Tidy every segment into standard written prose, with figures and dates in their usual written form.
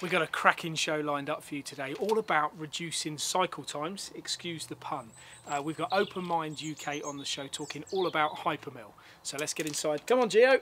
We've got a cracking show lined up for you today, all about reducing cycle times, excuse the pun. We've got OPENMIND UK on the show talking all about hyperMILL. So let's get inside. Come on, Gio.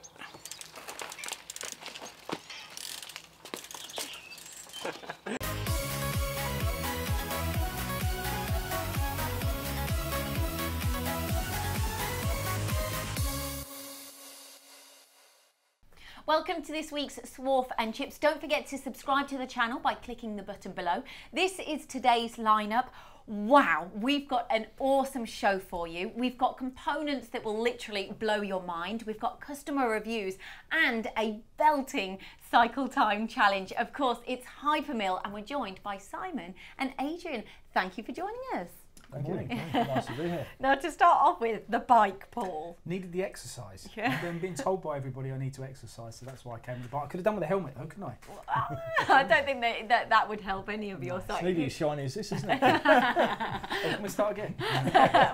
Welcome to this week's Swarf and Chips. Don't forget to subscribe to the channel by clicking the button below. This is today's lineup. Wow, we've got an awesome show for you. We've got components that will literally blow your mind. We've got customer reviews and a belting cycle time challenge. Of course, it's hyperMILL and we're joined by Simon and Adrian. Thank you for joining us. Good morning. Nice to be here. Now, to start off with, the bike, Paul. Needed the exercise. Yeah. I've been told by everybody I need to exercise, so that's why I came with the bike. I could have done with a helmet though, couldn't I? I don't think that would help any of your It's cycling. nearly as shiny as this, isn't it? Can we start again?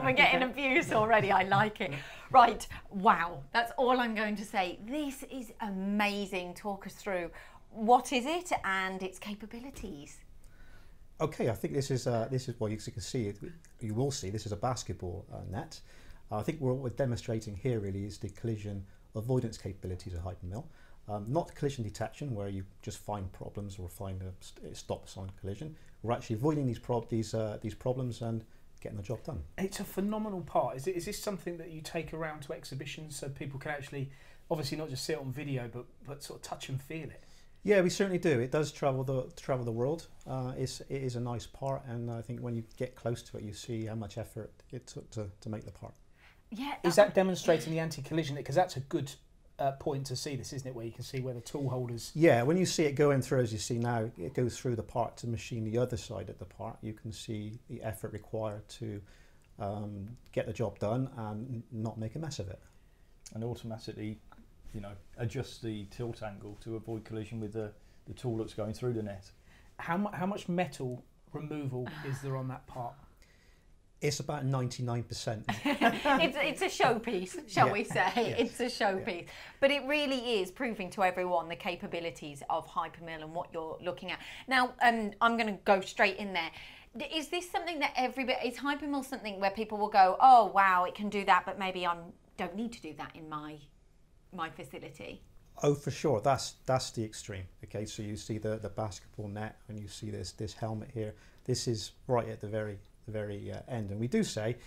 We're getting abuse already. I like it. Right. Wow. That's all I'm going to say. This is amazing. Talk us through. What is it and its capabilities? Okay, I think this is well, you can see it. You will see this is a basketball net. I think what we're demonstrating here really is the collision avoidance capabilities of hyperMILL, not collision detection where you just find problems or find a stop sign collision. We're actually avoiding these problems and getting the job done. It's a phenomenal part. Is this something that you take around to exhibitions so people can actually, obviously not just see it on video, but sort of touch and feel it? Yeah, we certainly do. It does travel the world. It is a nice part, and I think when you get close to it, you see how much effort it took to make the part. Yeah. Is that demonstrating the anti-collision? Because that's a good point to see this, isn't it? Where you can see where the tool holders. Yeah, when you see it going through, as you see now, it goes through the part to machine the other side of the part. You can see the effort required to get the job done and not make a mess of it. And automatically, adjust the tilt angle to avoid collision with the tool that's going through the net. How much metal removal is there on that part? It's about 99%. it's a showpiece, shall we say? Yes. It's a showpiece. Yeah. But it really is proving to everyone the capabilities of hyperMILL and what you're looking at. Now, I'm going to go straight in there. Is this something that is hyperMILL something where people will go, oh, wow, it can do that, but maybe I don't need to do that in my facility? Oh, for sure. That's the extreme. Okay, so you see the basketball net, and you see this helmet here. This is right at the very end, and we do say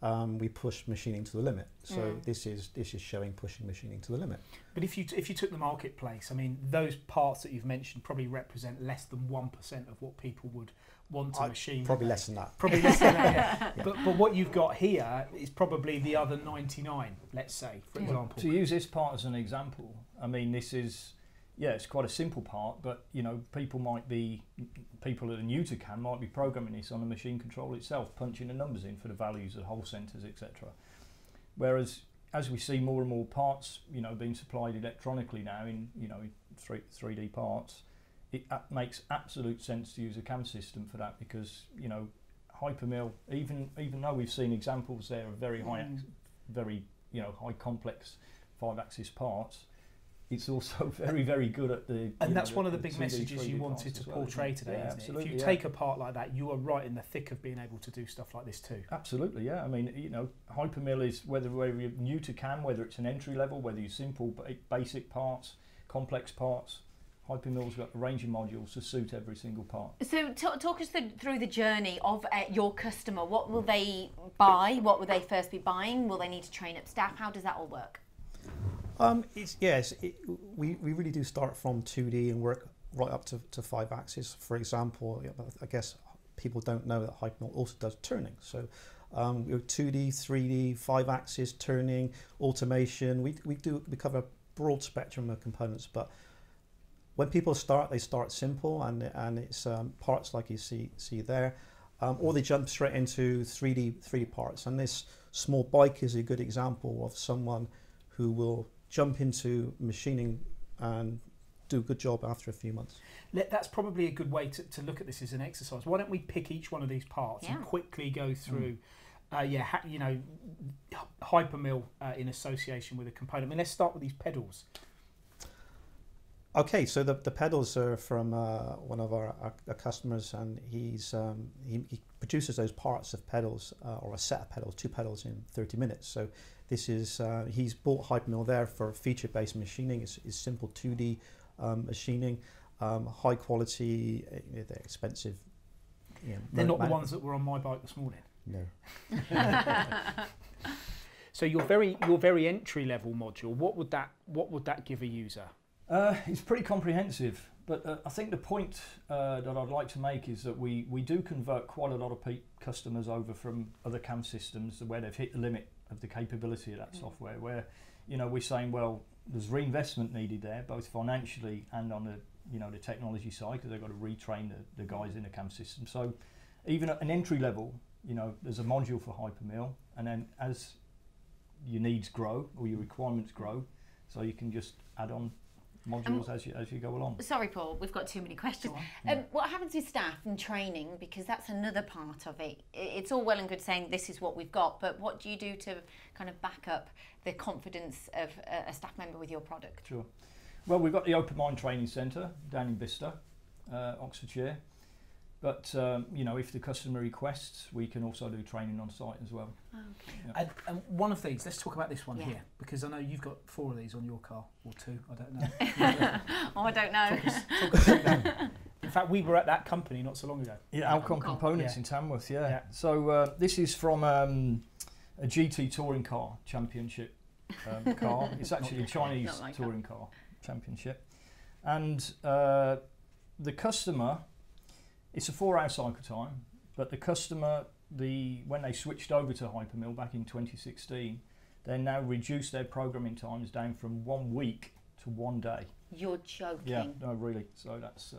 we push machining to the limit. So this is showing pushing machining to the limit. But if you took the marketplace, I mean, those parts that you've mentioned probably represent less than 1% of what people would want to machine. Probably less than that. Probably less than that. Yeah. But what you've got here is probably the other 99. Let's say, for example. To use this part as an example, I mean, this is. Yeah, it's quite a simple part, but people that are new to CAM might be programming this on the machine control itself, punching the numbers in for the values of hole centers, etc. Whereas, as we see more and more parts, being supplied electronically now in 3D parts, it makes absolute sense to use a CAM system for that because hyperMILL, even though we've seen examples there of very high, high complex 5-axis parts. It's also very, very good at the... And that's one of the big messages you wanted to portray today, isn't it? If you take a part like that, you are right in the thick of being able to do stuff like this too. Absolutely, yeah. I mean, hyperMILL is, whether you're new to CAM, whether it's an entry level, whether you're simple, basic parts, complex parts, hyperMILL's got a range of modules to suit every single part. So talk us through the journey of your customer. What will they buy? What will they first be buying? Will they need to train up staff? How does that all work? We really do start from 2D and work right up to 5-axis. For example, I guess people don't know that hyperMILL also does turning. So 2D, 3D, 5-axis, turning, automation. We cover a broad spectrum of components, but when people start, they start simple and it's parts like you see there, or they jump straight into 3D parts. And this small bike is a good example of someone who will jump into machining and do a good job after a few months. That's probably a good way to look at this as an exercise. Why don't we pick each one of these parts and quickly go through, hyperMILL in association with a component. I mean, let's start with these pedals. Okay, so the pedals are from one of our customers, and he produces those parts of pedals, or a set of pedals, 2 pedals in 30 minutes. So this is, he's bought hyperMILL there for feature-based machining. It's simple 2D machining, high quality, they're expensive. You know, they're not the ones that were on my bike this morning. No. So your very entry level module, what would that give a user? It's pretty comprehensive, but I think the point that I'd like to make is that we do convert quite a lot of customers over from other CAM systems where they've hit the limit of the capability of that software, where, you know, we're saying, well, there's reinvestment needed there, both financially and on the, you know, the technology side, because they've got to retrain the guys in the CAM system. So even at an entry level, you know, there's a module for hyperMILL, and then as your needs grow or your requirements grow, so you can just add on modules as you go along. Sorry, Paul, we've got too many questions. What happens with staff and training? Because that's another part of it. It's all well and good saying this is what we've got, but what do you do to kind of back up the confidence of a staff member with your product? Sure. Well, we've got the OPENMIND Training Centre down in Bicester, Oxfordshire. But you know, if the customer requests, we can also do training on site as well. Okay. Yeah. And one of these, let's talk about this one here, because I know you've got 4 of these on your car, or 2, I don't know. Oh, I don't know. Talk us through that. In fact, we were at that company not so long ago. Yeah, Alcon Components in Tamworth, yeah. So this is from a GT touring car championship car. It's actually a Chinese touring car championship. And the customer, it's a 4-hour cycle time, but the customer, when they switched over to hyperMILL back in 2016, they now reduced their programming times down from 1 week to 1 day. You're joking. Yeah, no, really. So that's.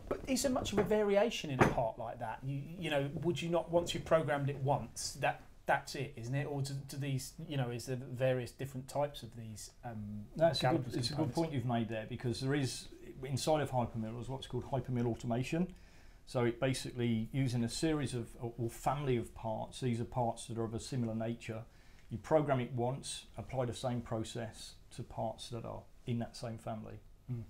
But is there much of a variation in a part like that? You know, would you not, once you've programmed it once, that's it, isn't it? Or do these, you know, is there various different types of these? It's a good point you've made there, because there is, inside of hyperMILL, is what's called hyperMILL automation. So it basically, using a series of, or family of parts, these are parts that are of a similar nature, you program it once, apply the same process to parts that are in that same family.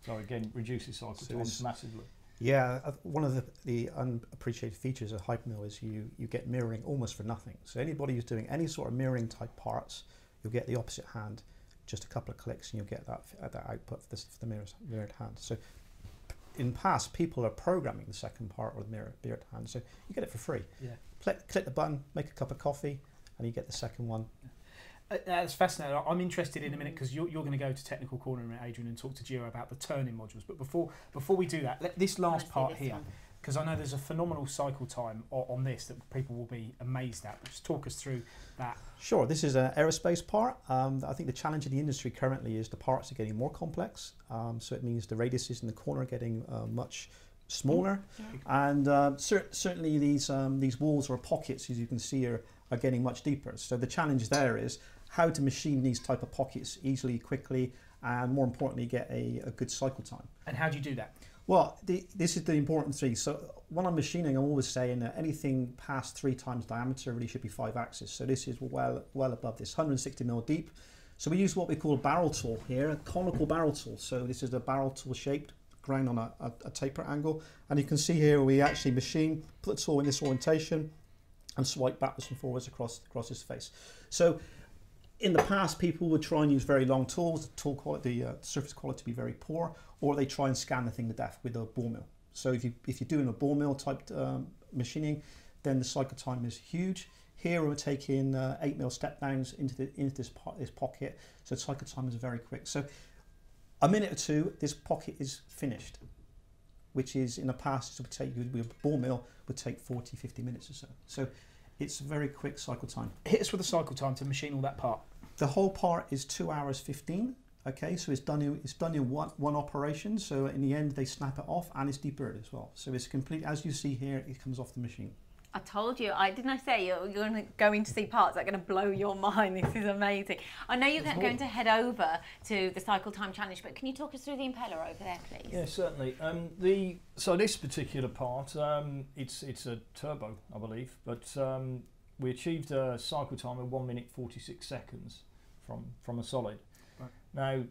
So again, reduces cycle times massively. Yeah, one of the unappreciated features of hyperMILL is you get mirroring almost for nothing. So anybody who's doing any sort of mirroring type parts, you'll get the opposite hand, just a couple of clicks, and you'll get that output for the mirrored hand. So in past, people are programming the second part or the mirrored hand, so you get it for free. Yeah. Click the button, make a cup of coffee, and you get the second one. That's fascinating. I'm interested in a minute, because you're going to go to Technical Corner in a minute, Adrian, and talk to Gio about the turning modules. But before we do that, this last part here, because I know there's a phenomenal cycle time on this that people will be amazed at. But just talk us through that. Sure, this is an aerospace part. I think the challenge in the industry currently is the parts are getting more complex. So it means the radiuses in the corner are getting much smaller, and certainly these walls or pockets, as you can see, are getting much deeper. So the challenge there is how to machine these type of pockets easily, quickly, and more importantly, get a good cycle time. And how do you do that? Well, this is the important thing. So when I'm machining, I'm always saying that anything past 3 times diameter really should be 5 axis. So this is well above this, 160mm deep. So we use what we call a barrel tool here, a conical barrel tool. So this is a barrel tool shaped, ground on a taper angle. And you can see here we actually machine, put the tool in this orientation, and swipe backwards and forwards across his face. So in the past, people would try and use very long tools, the tool quality, the surface quality to be very poor, or they try and scan the thing to death with a ball mill. So if you're doing a ball mill type machining, then the cycle time is huge. Here we're taking 8mm step downs into this pocket, so cycle time is very quick. So a minute or 2, this pocket is finished, which is in the past with a ball mill would take 40-50 minutes or so. So it's a very quick cycle time. Hit us with the cycle time to machine all that part. The whole part is 2 hours 15. Okay, so it's done in one operation. So in the end, they snap it off, and it's deburred as well. So it's complete, as you see here, it comes off the machine. I told you, didn't I say you're going to see parts that are going to blow your mind? This is amazing. I know you're going to head over to the Cycle Time Challenge, but can you talk us through the impeller over there, please? Yeah, certainly. So this particular part, it's a turbo, I believe, but we achieved a cycle time of 1 minute 46 seconds from a solid. Right. Now,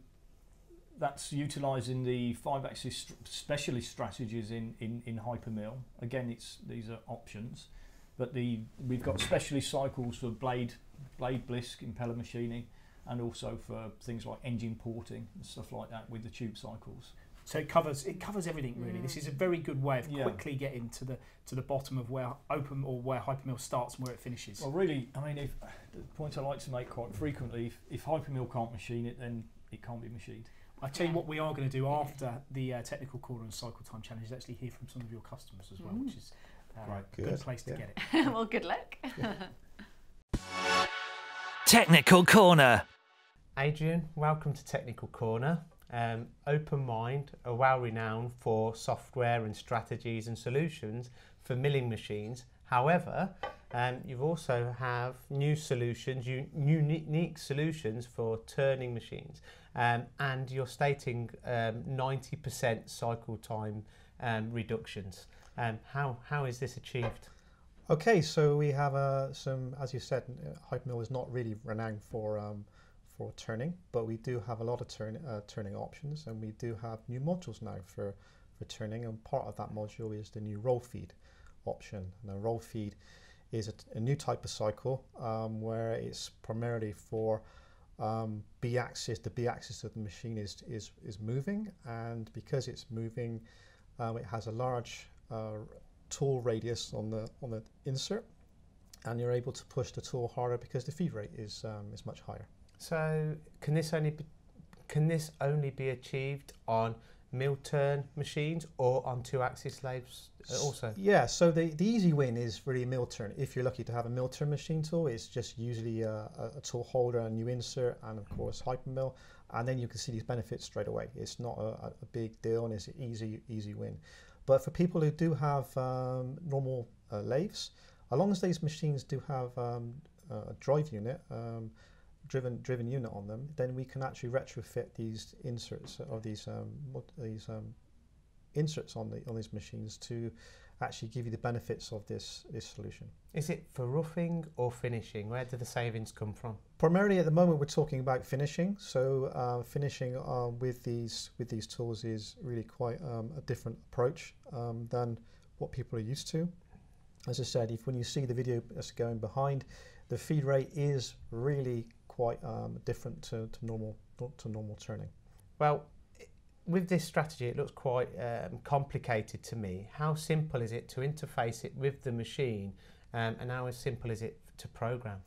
that's utilising the 5-axis specialist strategies in hyperMILL. Again, these are options, but we've got specialist cycles for blade blisk, impeller machining, and also for things like engine porting and stuff like that with the tube cycles. So it covers everything really. This is a very good way of quickly getting to the bottom of where where hyperMILL starts and where it finishes. Well, really, I mean, the point I like to make quite frequently, if hyperMILL can't machine it, then it can't be machined. I tell you what, we are going to do after the technical corner and cycle time challenge is actually hear from some of your customers as well, which is a good place to get it. Well, good luck. Technical Corner. Adrian, welcome to Technical Corner. OPENMIND are well renowned for software and strategies and solutions for milling machines. However, you also have new solutions, unique solutions for turning machines, and you're stating 90% cycle time reductions. How is this achieved? Okay, so we have some, as you said, hyperMILL is not really renowned for turning, but we do have a lot of turning options, and we do have new modules now for turning, and part of that module is the new roll feed option. Now, roll feed is a new type of cycle where it's primarily for B-axis. The B-axis of the machine is moving, and because it's moving, it has a large tool radius on the insert, and you're able to push the tool harder because the feed rate is much higher. So can this only be achieved on mill turn machines or on 2-axis lathes also? Yeah, so the easy win is really mill turn. If you're lucky to have a mill turn machine tool, it's just usually a tool holder, a new insert, and of course hyperMILL, and then you can see these benefits straight away. It's not a big deal, and it's an easy win. But for people who do have normal lathes, as long as these machines do have a drive unit, driven unit on them, then we can actually retrofit these inserts or these inserts on these machines to actually give you the benefits of this solution. Is it for roughing or finishing? Where do the savings come from? Primarily at the moment we're talking about finishing. So finishing with these tools is really quite a different approach than what people are used to. As I said, when you see the video that's going behind, the feed rate is really quite different to normal turning. Well, with this strategy, it looks quite complicated to me. How simple is it to interface it with the machine, and how simple is it to program?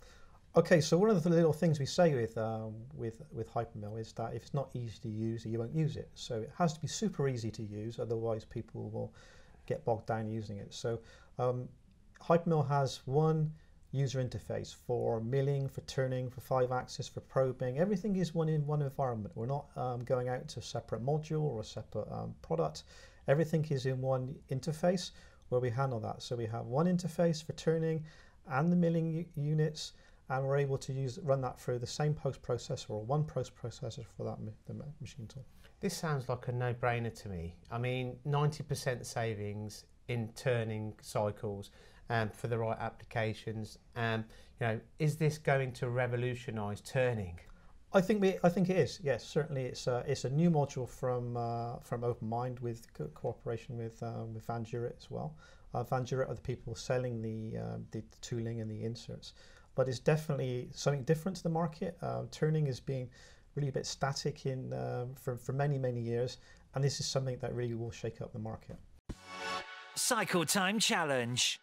Okay, so one of the little things we say with hyperMILL is that if it's not easy to use, you won't use it. So it has to be super easy to use, otherwise people will get bogged down using it. So hyperMILL has one user interface for milling, for turning, for 5-axis, for probing. Everything is one in one environment. We're not going out to a separate module or a separate product. Everything is in one interface where we handle that. So we have one interface for turning and the milling units, and we're able to run that through the same post processor or one post processor for the machine tool. This sounds like a no-brainer to me. I mean, 90% savings in turning cycles for the right applications. Is this going to revolutionise turning? I think it is. Yes, certainly. It's a new module from OPENMIND with cooperation with Van Duret as well. Van Duret are the people selling the tooling and the inserts, but it's definitely something different to the market. Turning is being really a bit static for many years, and this is something that really will shake up the market. Cycle time challenge.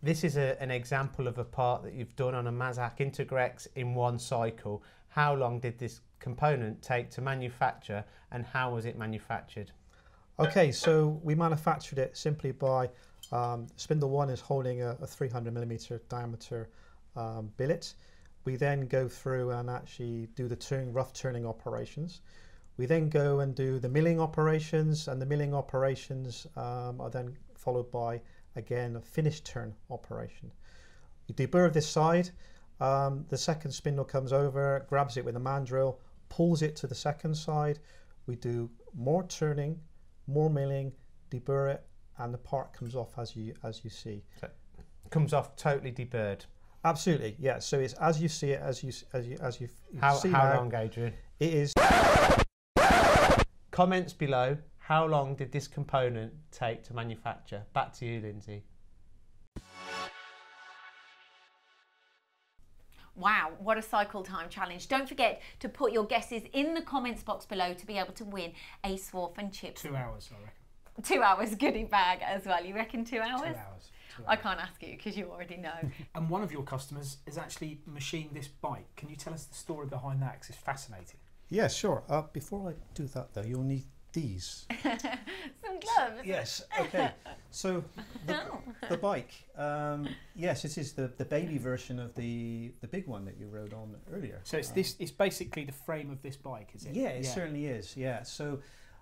This is an example of a part that you've done on a MAXX Integrex in one cycle. How long did this component take to manufacture, and how was it manufactured? Okay, so we manufactured it simply by spindle 1 is holding a 300mm diameter billet. We then go through and actually do the rough turning operations. We then go and do the milling operations, and the milling operations are then followed by, again, a finished turn operation. We deburr this side, the second spindle comes over, grabs it with a mandrill, pulls it to the second side. We do more turning, more milling, deburr it, and the part comes off as you see. So it comes off totally deburred. Absolutely, yeah. So it's as you see it, as you see. How long, Adrian? It is Comments below, how long did this component take to manufacture? Back to you, Lyndsey. Wow, what a cycle time challenge. Don't forget to put your guesses in the comments box below to be able to win a Swarf and Chips. 2 hours, I reckon. 2 hours goodie bag as well. You reckon 2 hours? 2 hours. 2 hours. I can't ask you because you already know. And one of your customers has actually machined this bike. Can you tell us the story behind that? Because it's fascinating. Yeah, sure. Before I do that, though, you'll need these. Some gloves. Yes. Okay. So the bike. Yes, it is the baby version of the big one that you rode on earlier. So it's this. It's basically the frame of this bike, is it? Yeah, it certainly is. Yeah. So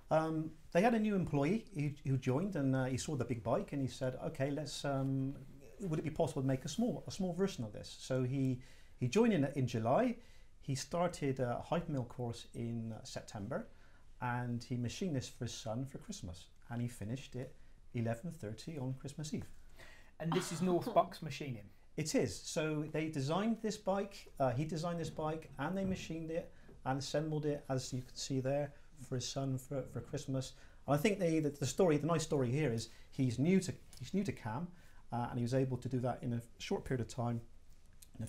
they had a new employee who joined, and he saw the big bike, and he said, "Okay, let's. Would it be possible to make a small version of this?" So he joined in July. He started a hyperMILL course in September, and he machined this for his son for Christmas, and he finished it 11:30 on Christmas Eve. And this is North Bucks Machining. It is. So they designed this bike. He designed this bike, and they machined it and assembled it, as you can see there, for his son for Christmas. And I think the nice story here is he's new to CAM, and he was able to do that in a short period of time,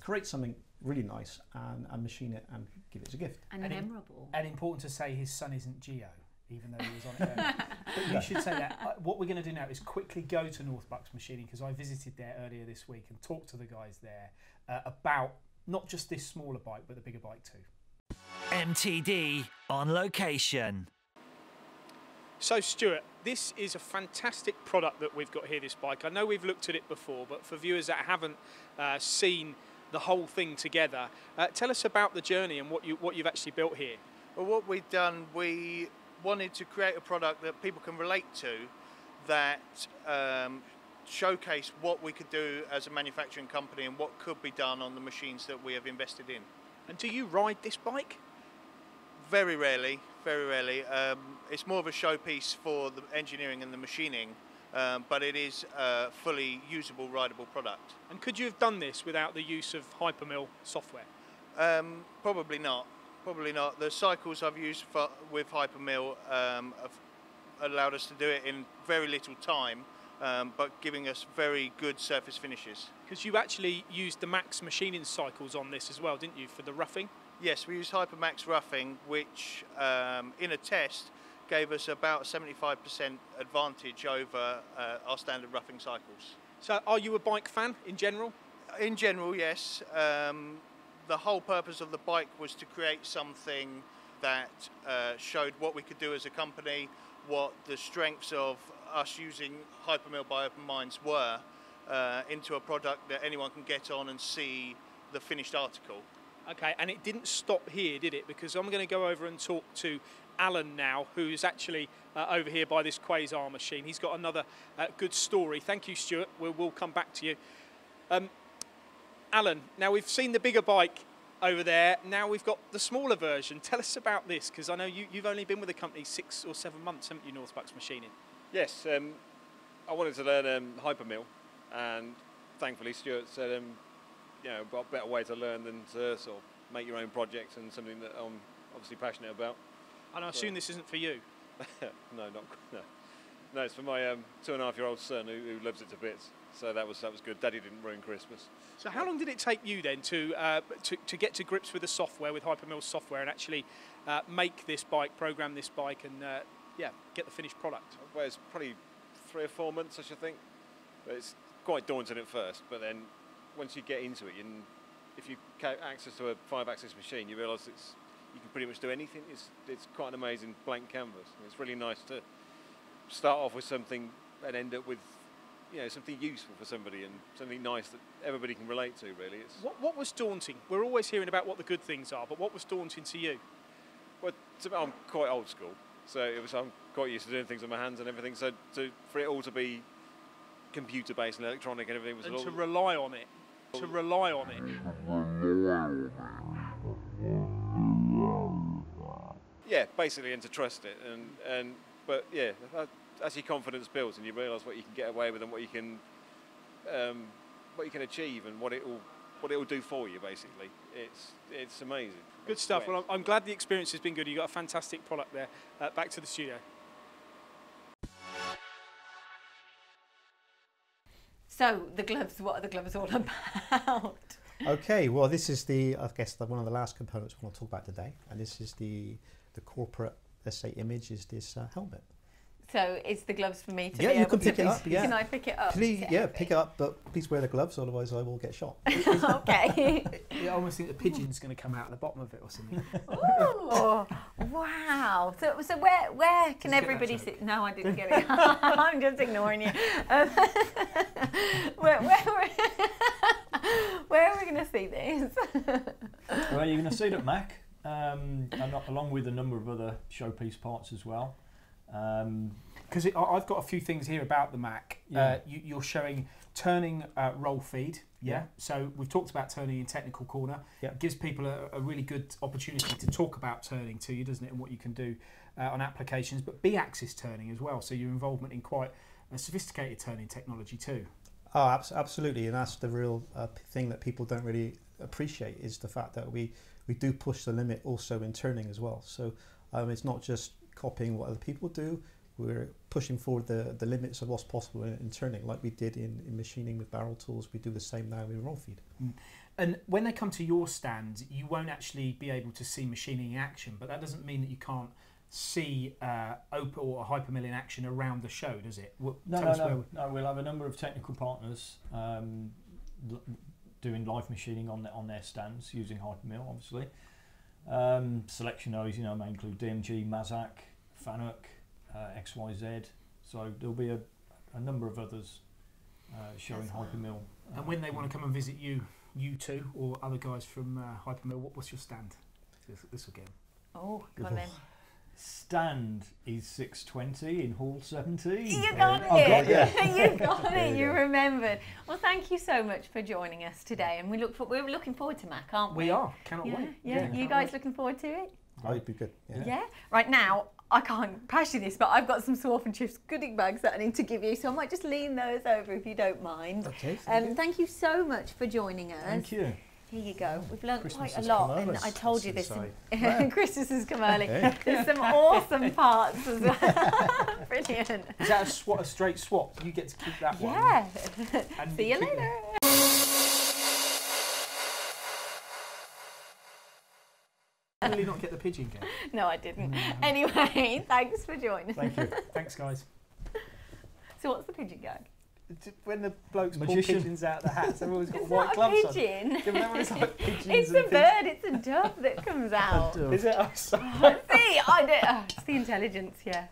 create something really nice and machine it and give it as a gift. And memorable. And important to say, his son isn't Geo, even though he was on it earlier. But you should say that. What we're going to do now is quickly go to North Bucks Machining, because I visited there earlier this week and talked to the guys there about not just this smaller bike, but the bigger bike too. MTD on location. So Stuart, this is a fantastic product that we've got here, this bike. I know we've looked at it before, but for viewers that haven't seen the whole thing together, tell us about the journey and what you've actually built here. Well, what we've done, we wanted to create a product that people can relate to, that showcase what we could do as a manufacturing company and what could be done on the machines that we have invested in. And do you ride this bike? Very rarely, very rarely. It's more of a showpiece for the engineering and the machining, but it is a fully usable, rideable product. And could you have done this without the use of hyperMILL software? Probably not. Probably not. The cycles I've used with hyperMILL have allowed us to do it in very little time, but giving us very good surface finishes. Because you actually used the MAXX machining cycles on this as well, didn't you, for the roughing? Yes, we used HyperMAXX roughing, which in a test gave us about a 75% advantage over our standard roughing cycles. So are you a bike fan in general? In general, yes. The whole purpose of the bike was to create something that showed what we could do as a company, what the strengths of us using hyperMILL by OPENMIND were, into a product that anyone can get on and see the finished article. Okay, and it didn't stop here, did it? Because I'm going to go over and talk to Alan now, who's actually over here by this Quasar machine. He's got another good story. Thank you, Stuart. We'll come back to you. Alan, now we've seen the bigger bike over there. Now we've got the smaller version. Tell us about this, because I know you've only been with the company 6 or 7 months, haven't you, North Bucks Machining? Yes, I wanted to learn hyperMILL, and thankfully Stuart said, you know, got a better way to learn than to sort of make your own projects, and something that I'm obviously passionate about. And I assume this isn't for you? No, no, it's for my 2.5-year-old son who loves it to bits. So that was good. Daddy didn't ruin Christmas. So how long did it take you then to get to grips with the software, with hyperMILL software, and actually make this bike, program this bike, and yeah, get the finished product? Well, it's probably 3 or 4 months, I should think. But it's quite daunting at first, but then once you get into it, if you get access to a 5-axis machine, you realise you can pretty much do anything. It's quite an amazing blank canvas. And it's really nice to start off with something and end up with, you know, something useful for somebody and something nice that everybody can relate to, really. What was daunting? We're always hearing about what the good things are, but what was daunting to you? Well, I'm quite old school, so I'm quite used to doing things with my hands and everything. So for it all to be computer-based and electronic and everything was to rely on it. To rely on it. Yeah, basically, and to trust it, but yeah, as your confidence builds and you realise what you can get away with and what you can achieve and what it what it will do for you. Basically, it's amazing. Good stuff. Well, I'm glad the experience has been good. You got a fantastic product there. Back to the studio. So the gloves, what are the gloves all about? Okay, well, this is I guess one of the last components we want to talk about today, and this is the corporate, let's say, image is this helmet. So it's the gloves for me to yeah, be you able can pick to it up. Yeah. Can I pick it up? Please, yeah, pick it up, but please wear the gloves, otherwise I will get shot. Okay. I almost think the pigeon's going to come out at the bottom of it or something. Oh, wow. So where can everybody see? No, I didn't get it. I'm just ignoring you. Where are we going to see this? Well, you're going to see it at MACH, along with a number of other showpiece parts as well. Because I've got a few things here about the MACH. Yeah. You're showing turning roll feed. Yeah. So we've talked about turning in technical corner. Yeah. It gives people a really good opportunity to talk about turning to you, doesn't it, and what you can do on applications. But B-axis turning as well. So your involvement in quite a sophisticated turning technology too. Oh, absolutely, and that's the real thing that people don't really appreciate is the fact that we do push the limit also in turning as well. So it's not just copying what other people do. We're pushing forward the limits of what's possible in turning, like we did in machining with barrel tools. We do the same now in roll feed. And when they come to your stand, you won't actually be able to see machining in action, but that doesn't mean that you can't see OPA or hyperMILL in action around the show, does it? No, we'll have a number of technical partners doing live machining on their stands using hyperMILL, obviously. Selection O's, may include DMG, MAXX, FANUC, XYZ, so there'll be a number of others showing hyperMILL. And when they want to come and visit you two or other guys from hyperMILL, what's your stand? This will get them. Oh, come on then. Stand is 620 in Hall 17. You got it. You got it. You remembered. Well, thank you so much for joining us today, and we're looking forward to MACH, aren't we? We are. Cannot wait. Yeah. You guys looking forward to it? Oh, it'd be good. Yeah. Right now, I can't pass you this, but I've got some Swarf and Chips goodie bags that I need to give you, so I might just lean those over if you don't mind. Okay. Thank you so much for joining us. Thank you. Here you go. We've learned Christmas quite a has lot, come and early. I told you this. Wow. Christmas has come early. There's some awesome parts as well. Brilliant. Is that a straight swap? You get to keep that one. Yeah. And See you later. Really not get the pigeon game. No, I didn't. Anyway, thanks for joining. Thank you. Thanks, guys. So what's the pigeon gag? When the blokes pull Magician. pigeons out of the hats, they've always got It's white not a gloves pigeon. on. Yeah, it's like pigeons It's and a things. bird. It's a dove that comes out. Is it? Oh, sorry. See, it's the intelligence, yeah.